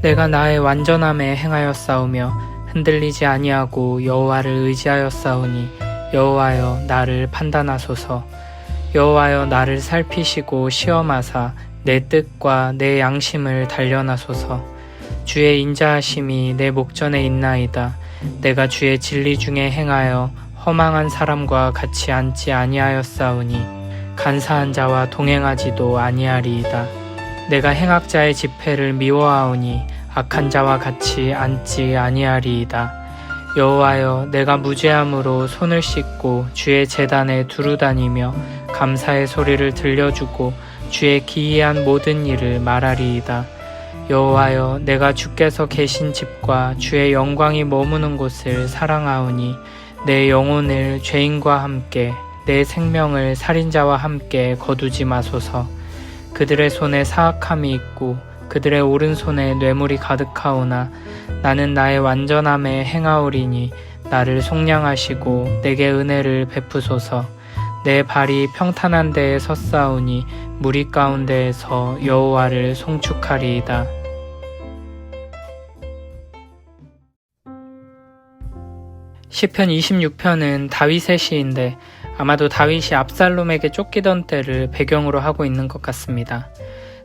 내가 나의 완전함에 행하였사오며 흔들리지 아니하고 여호와를 의지하였사오니 여호와여 나를 판단하소서. 여호와여 나를 살피시고 시험하사 내 뜻과 내 양심을 단련하소서. 주의 인자하심이 내 목전에 있나이다. 내가 주의 진리 중에 행하여 허망한 사람과 같이 앉지 아니하였사오니 간사한 자와 동행하지도 아니하리이다. 내가 행악자의 집회를 미워하오니 악한 자와 같이 앉지 아니하리이다. 여호와여 내가 무죄함으로 손을 씻고 주의 제단에 두루 다니며 감사의 소리를 들려주고 주의 기이한 모든 일을 말하리이다. 여호와여 내가 주께서 계신 집과 주의 영광이 머무는 곳을 사랑하오니 내 영혼을 죄인과 함께 내 생명을 살인자와 함께 거두지 마소서. 그들의 손에 사악함이 있고 그들의 오른손에 뇌물이 가득하오나 나는 나의 완전함에 행하오리니 나를 속량하시고 내게 은혜를 베푸소서. 내 발이 평탄한 데에 섰사오니 무리 가운데에서 여호와를 송축하리이다. 시편 26편은 다윗의 시인데 아마도 다윗이 압살롬에게 쫓기던 때를 배경으로 하고 있는 것 같습니다.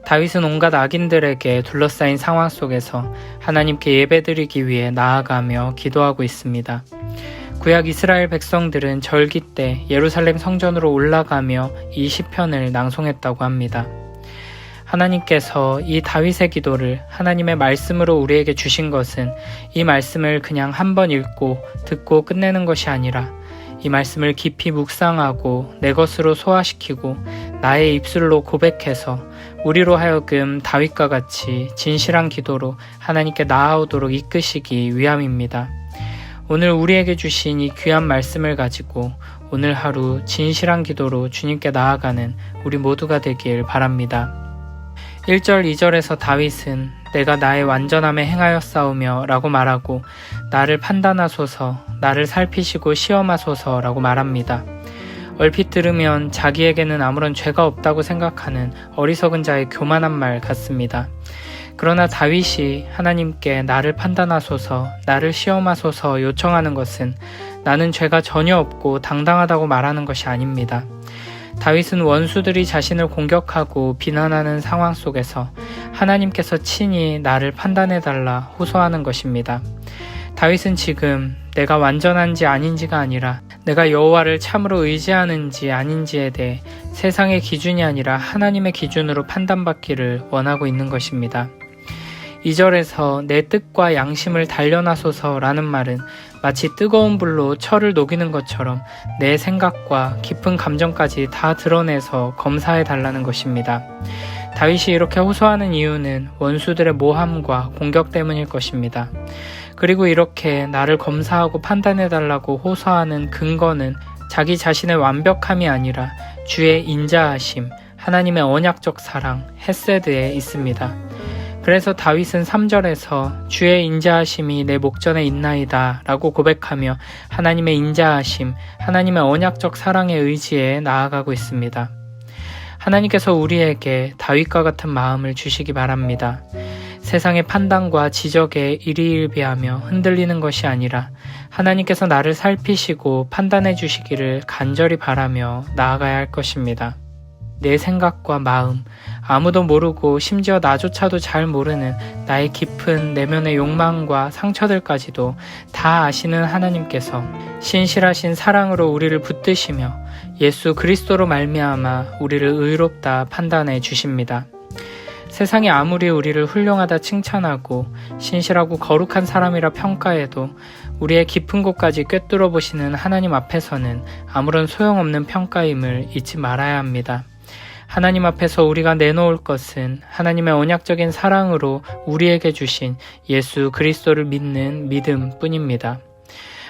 다윗은 온갖 악인들에게 둘러싸인 상황 속에서 하나님께 예배드리기 위해 나아가며 기도하고 있습니다. 구약 이스라엘 백성들은 절기 때 예루살렘 성전으로 올라가며 이 시편을 낭송했다고 합니다. 하나님께서 이 다윗의 기도를 하나님의 말씀으로 우리에게 주신 것은 이 말씀을 그냥 한번 읽고 듣고 끝내는 것이 아니라 이 말씀을 깊이 묵상하고 내 것으로 소화시키고 나의 입술로 고백해서 우리로 하여금 다윗과 같이 진실한 기도로 하나님께 나아오도록 이끄시기 위함입니다. 오늘 우리에게 주신 이 귀한 말씀을 가지고 오늘 하루 진실한 기도로 주님께 나아가는 우리 모두가 되길 바랍니다. 1절, 2절에서 다윗은 내가 나의 완전함에 행하였사오며 라고 말하고 나를 판단하소서, 나를 살피시고 시험하소서 라고 말합니다. 얼핏 들으면 자기에게는 아무런 죄가 없다고 생각하는 어리석은 자의 교만한 말 같습니다. 그러나 다윗이 하나님께 나를 판단하소서, 나를 시험하소서 요청하는 것은 나는 죄가 전혀 없고 당당하다고 말하는 것이 아닙니다. 다윗은 원수들이 자신을 공격하고 비난하는 상황 속에서 하나님께서 친히 나를 판단해달라 호소하는 것입니다. 다윗은 지금 내가 완전한지 아닌지가 아니라 내가 여호와를 참으로 의지하는지 아닌지에 대해 세상의 기준이 아니라 하나님의 기준으로 판단받기를 원하고 있는 것입니다. 2절에서 내 뜻과 양심을 단련하소서라는 말은 마치 뜨거운 불로 철을 녹이는 것처럼 내 생각과 깊은 감정까지 다 드러내서 검사해달라는 것입니다. 다윗이 이렇게 호소하는 이유는 원수들의 모함과 공격 때문일 것입니다. 그리고 이렇게 나를 검사하고 판단해달라고 호소하는 근거는 자기 자신의 완벽함이 아니라 주의 인자하심, 하나님의 언약적 사랑, 헤세드에 있습니다. 그래서 다윗은 3절에서 주의 인자하심이 내 목전에 있나이다 라고 고백하며 하나님의 인자하심, 하나님의 언약적 사랑의 의지에 나아가고 있습니다. 하나님께서 우리에게 다윗과 같은 마음을 주시기 바랍니다. 세상의 판단과 지적에 일희일비하며 흔들리는 것이 아니라 하나님께서 나를 살피시고 판단해 주시기를 간절히 바라며 나아가야 할 것입니다. 내 생각과 마음, 아무도 모르고 심지어 나조차도 잘 모르는 나의 깊은 내면의 욕망과 상처들까지도 다 아시는 하나님께서 신실하신 사랑으로 우리를 붙드시며 예수 그리스도로 말미암아 우리를 의롭다 판단해 주십니다. 세상이 아무리 우리를 훌륭하다 칭찬하고 신실하고 거룩한 사람이라 평가해도 우리의 깊은 곳까지 꿰뚫어 보시는 하나님 앞에서는 아무런 소용없는 평가임을 잊지 말아야 합니다. 하나님 앞에서 우리가 내놓을 것은 하나님의 언약적인 사랑으로 우리에게 주신 예수 그리스도를 믿는 믿음 뿐입니다.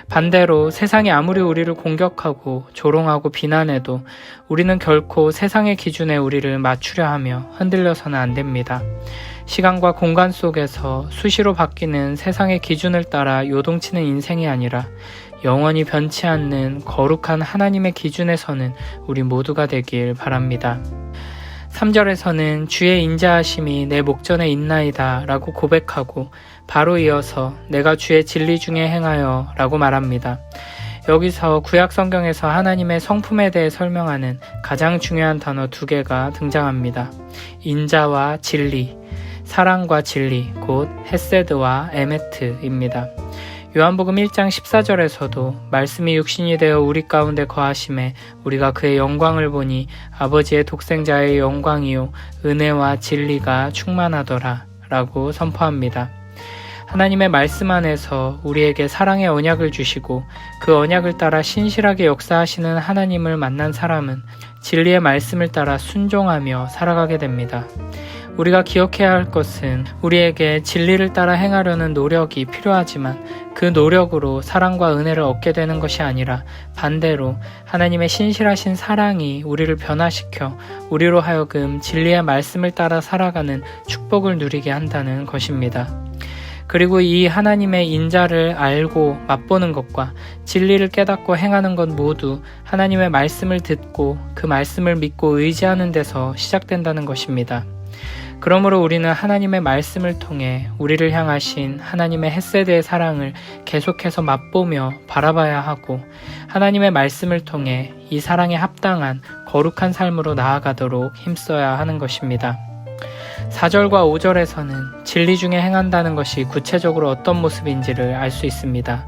반대로 세상이 아무리 우리를 공격하고 조롱하고 비난해도 우리는 결코 세상의 기준에 우리를 맞추려 하며 흔들려서는 안 됩니다. 시간과 공간 속에서 수시로 바뀌는 세상의 기준을 따라 요동치는 인생이 아니라 영원히 변치 않는 거룩한 하나님의 기준에 서는 우리 모두가 되길 바랍니다. 3절에서는 주의 인자하심이 내 목전에 있나이다 라고 고백하고 바로 이어서 내가 주의 진리 중에 행하여 라고 말합니다. 여기서 구약 성경에서 하나님의 성품에 대해 설명하는 가장 중요한 단어 2개가 등장합니다. 인자와 진리, 사랑과 진리, 곧 헤세드와 에메트입니다. 요한복음 1장 14절에서도 말씀이 육신이 되어 우리 가운데 거하심에 우리가 그의 영광을 보니 아버지의 독생자의 영광이요 은혜와 진리가 충만하더라 라고 선포합니다. 하나님의 말씀 안에서 우리에게 사랑의 언약을 주시고 그 언약을 따라 신실하게 역사하시는 하나님을 만난 사람은 진리의 말씀을 따라 순종하며 살아가게 됩니다. 우리가 기억해야 할 것은 우리에게 진리를 따라 행하려는 노력이 필요하지만 그 노력으로 사랑과 은혜를 얻게 되는 것이 아니라 반대로 하나님의 신실하신 사랑이 우리를 변화시켜 우리로 하여금 진리의 말씀을 따라 살아가는 축복을 누리게 한다는 것입니다. 그리고 이 하나님의 인자를 알고 맛보는 것과 진리를 깨닫고 행하는 것 모두 하나님의 말씀을 듣고 그 말씀을 믿고 의지하는 데서 시작된다는 것입니다. 그러므로 우리는 하나님의 말씀을 통해 우리를 향하신 하나님의 헤세드의 사랑을 계속해서 맛보며 바라봐야 하고 하나님의 말씀을 통해 이 사랑에 합당한 거룩한 삶으로 나아가도록 힘써야 하는 것입니다. 4절과 5절에서는 진리 중에 행한다는 것이 구체적으로 어떤 모습인지를 알 수 있습니다.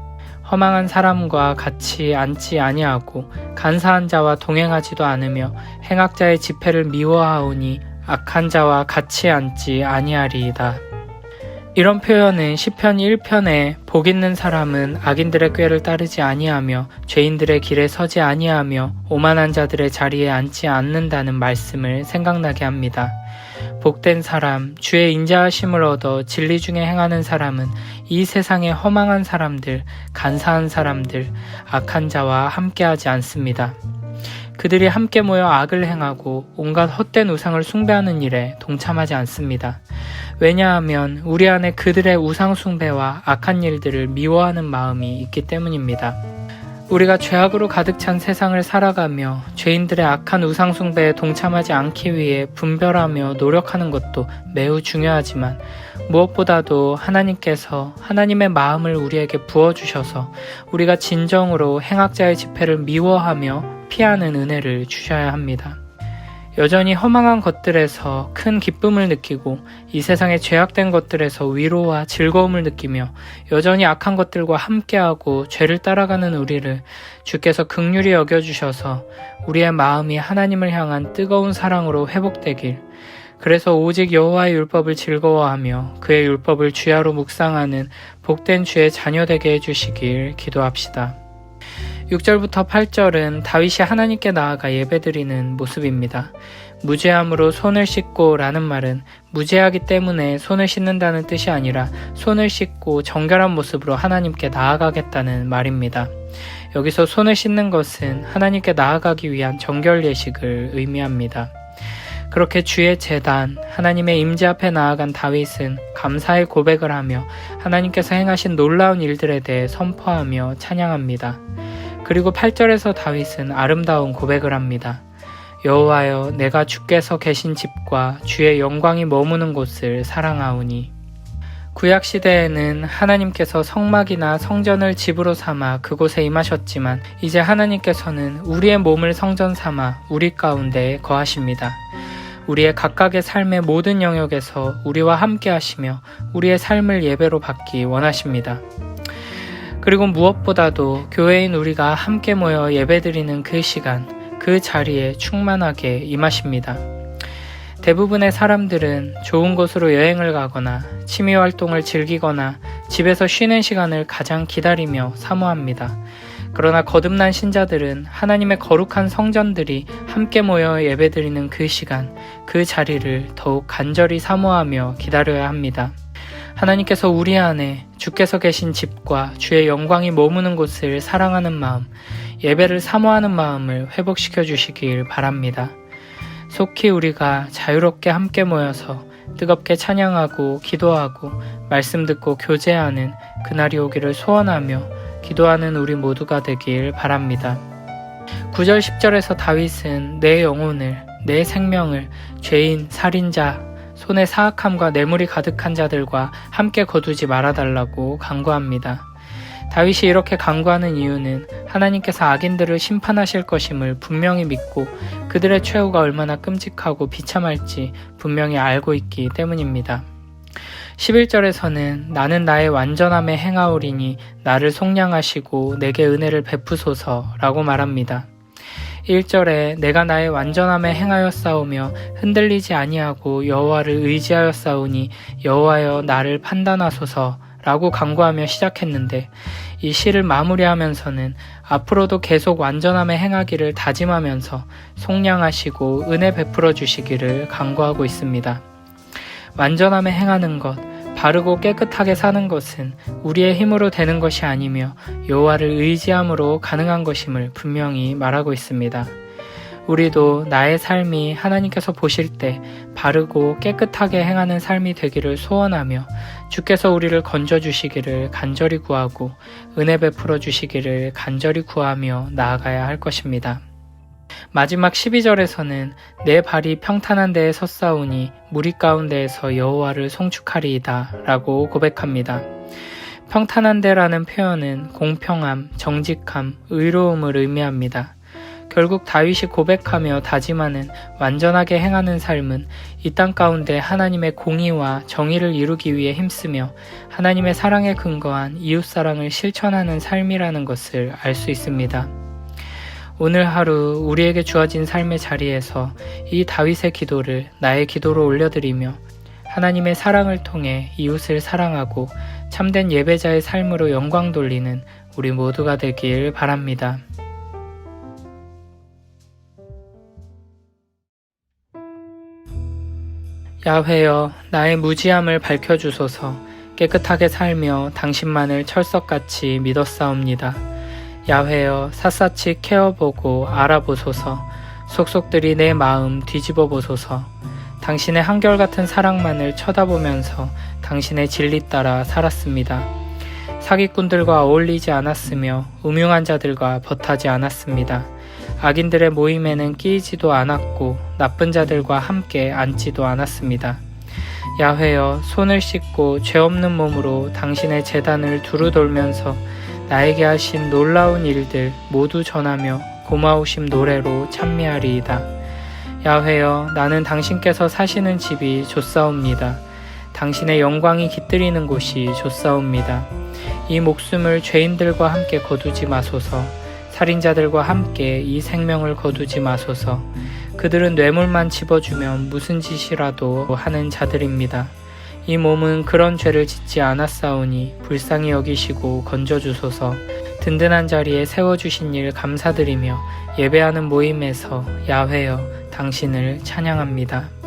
허망한 사람과 같이 앉지 아니하고 간사한 자와 동행하지도 않으며 행악자의 집회를 미워하오니 악한 자와 같이 앉지 아니하리이다. 이런 표현은 시편 1편에 복 있는 사람은 악인들의 꾀를 따르지 아니하며 죄인들의 길에 서지 아니하며 오만한 자들의 자리에 앉지 않는다는 말씀을 생각나게 합니다. 복된 사람, 주의 인자하심을 얻어 진리 중에 행하는 사람은 이 세상의 허망한 사람들, 간사한 사람들, 악한 자와 함께하지 않습니다. 그들이 함께 모여 악을 행하고 온갖 헛된 우상을 숭배하는 일에 동참하지 않습니다. 왜냐하면 우리 안에 그들의 우상 숭배와 악한 일들을 미워하는 마음이 있기 때문입니다. 우리가 죄악으로 가득 찬 세상을 살아가며 죄인들의 악한 우상 숭배에 동참하지 않기 위해 분별하며 노력하는 것도 매우 중요하지만 무엇보다도 하나님께서 하나님의 마음을 우리에게 부어주셔서 우리가 진정으로 행악자의 집회를 미워하며 피하는 은혜를 주셔야 합니다. 여전히 허망한 것들에서 큰 기쁨을 느끼고 이 세상의 죄악된 것들에서 위로와 즐거움을 느끼며 여전히 악한 것들과 함께하고 죄를 따라가는 우리를 주께서 긍휼히 여겨주셔서 우리의 마음이 하나님을 향한 뜨거운 사랑으로 회복되길, 그래서 오직 여호와의 율법을 즐거워하며 그의 율법을 주야로 묵상하는 복된 주의 자녀 되게 해주시길 기도합시다. 6절부터 8절은 다윗이 하나님께 나아가 예배드리는 모습입니다. 무죄함으로 손을 씻고 라는 말은 무죄하기 때문에 손을 씻는다는 뜻이 아니라 손을 씻고 정결한 모습으로 하나님께 나아가겠다는 말입니다. 여기서 손을 씻는 것은 하나님께 나아가기 위한 정결 예식을 의미합니다. 그렇게 주의 제단, 하나님의 임재 앞에 나아간 다윗은 감사의 고백을 하며 하나님께서 행하신 놀라운 일들에 대해 선포하며 찬양합니다. 그리고 8절에서 다윗은 아름다운 고백을 합니다. 여호와여, 내가 주께서 계신 집과 주의 영광이 머무는 곳을 사랑하오니. 구약시대에는 하나님께서 성막이나 성전을 집으로 삼아 그곳에 임하셨지만 이제 하나님께서는 우리의 몸을 성전 삼아 우리 가운데 거하십니다. 우리의 각각의 삶의 모든 영역에서 우리와 함께 하시며 우리의 삶을 예배로 받기 원하십니다. 그리고 무엇보다도 교회인 우리가 함께 모여 예배드리는 그 시간, 그 자리에 충만하게 임하십니다. 대부분의 사람들은 좋은 곳으로 여행을 가거나 취미활동을 즐기거나 집에서 쉬는 시간을 가장 기다리며 사모합니다. 그러나 거듭난 신자들은 하나님의 거룩한 성전들이 함께 모여 예배드리는 그 시간, 그 자리를 더욱 간절히 사모하며 기다려야 합니다. 하나님께서 우리 안에 주께서 계신 집과 주의 영광이 머무는 곳을 사랑하는 마음, 예배를 사모하는 마음을 회복시켜 주시길 바랍니다. 속히 우리가 자유롭게 함께 모여서 뜨겁게 찬양하고 기도하고 말씀 듣고 교제하는 그날이 오기를 소원하며 기도하는 우리 모두가 되길 바랍니다. 9절 10절에서 다윗은 내 영혼을 내 생명을 죄인, 살인자, 손에 사악함과 뇌물이 가득한 자들과 함께 거두지 말아달라고 간구합니다. 다윗이 이렇게 간구하는 이유는 하나님께서 악인들을 심판하실 것임을 분명히 믿고 그들의 최후가 얼마나 끔찍하고 비참할지 분명히 알고 있기 때문입니다. 11절에서는 나는 나의 완전함에 행하오리니 나를 속량하시고 내게 은혜를 베푸소서라고 말합니다. 1절에 내가 나의 완전함에 행하였사오며 흔들리지 아니하고 여호와를 의지하였사오니 여호와여 나를 판단하소서 라고 간구하며 시작했는데 이 시를 마무리하면서는 앞으로도 계속 완전함에 행하기를 다짐하면서 속량하시고 은혜 베풀어 주시기를 간구하고 있습니다. 완전함에 행하는 것, 바르고 깨끗하게 사는 것은 우리의 힘으로 되는 것이 아니며 여호와를 의지함으로 가능한 것임을 분명히 말하고 있습니다. 우리도 나의 삶이 하나님께서 보실 때 바르고 깨끗하게 행하는 삶이 되기를 소원하며 주께서 우리를 건져주시기를 간절히 구하고 은혜 베풀어 주시기를 간절히 구하며 나아가야 할 것입니다. 마지막 12절에서는 내 발이 평탄한 데에 섰사오니 무리 가운데에서 여호와를 송축하리이다 라고 고백합니다. 평탄한 데라는 표현은 공평함, 정직함, 의로움을 의미합니다. 결국 다윗이 고백하며 다짐하는 완전하게 행하는 삶은 이 땅 가운데 하나님의 공의와 정의를 이루기 위해 힘쓰며 하나님의 사랑에 근거한 이웃사랑을 실천하는 삶이라는 것을 알 수 있습니다. 오늘 하루 우리에게 주어진 삶의 자리에서 이 다윗의 기도를 나의 기도로 올려드리며 하나님의 사랑을 통해 이웃을 사랑하고 참된 예배자의 삶으로 영광 돌리는 우리 모두가 되길 바랍니다. 야훼여 나의 무지함을 밝혀주소서. 깨끗하게 살며 당신만을 철석같이 믿었사옵니다. 야훼여 샅샅이 캐어보고 알아보소서. 속속들이 내 마음 뒤집어 보소서. 당신의 한결같은 사랑만을 쳐다보면서 당신의 진리 따라 살았습니다. 사기꾼들과 어울리지 않았으며 음흉한 자들과 벗하지 않았습니다. 악인들의 모임에는 끼이지도 않았고 나쁜 자들과 함께 앉지도 않았습니다. 야훼여 손을 씻고 죄 없는 몸으로 당신의 제단을 두루 돌면서 나에게 하신 놀라운 일들 모두 전하며 고마우심 노래로 찬미하리이다. 야훼여 나는 당신께서 사시는 집이 좋사옵니다. 당신의 영광이 깃들이는 곳이 좋사옵니다. 이 목숨을 죄인들과 함께 거두지 마소서. 살인자들과 함께 이 생명을 거두지 마소서. 그들은 뇌물만 집어주면 무슨 짓이라도 하는 자들입니다. 이 몸은 그런 죄를 짓지 않았사오니 불쌍히 여기시고 건져주소서. 든든한 자리에 세워주신 일 감사드리며 예배하는 모임에서 야훼여 당신을 찬양합니다.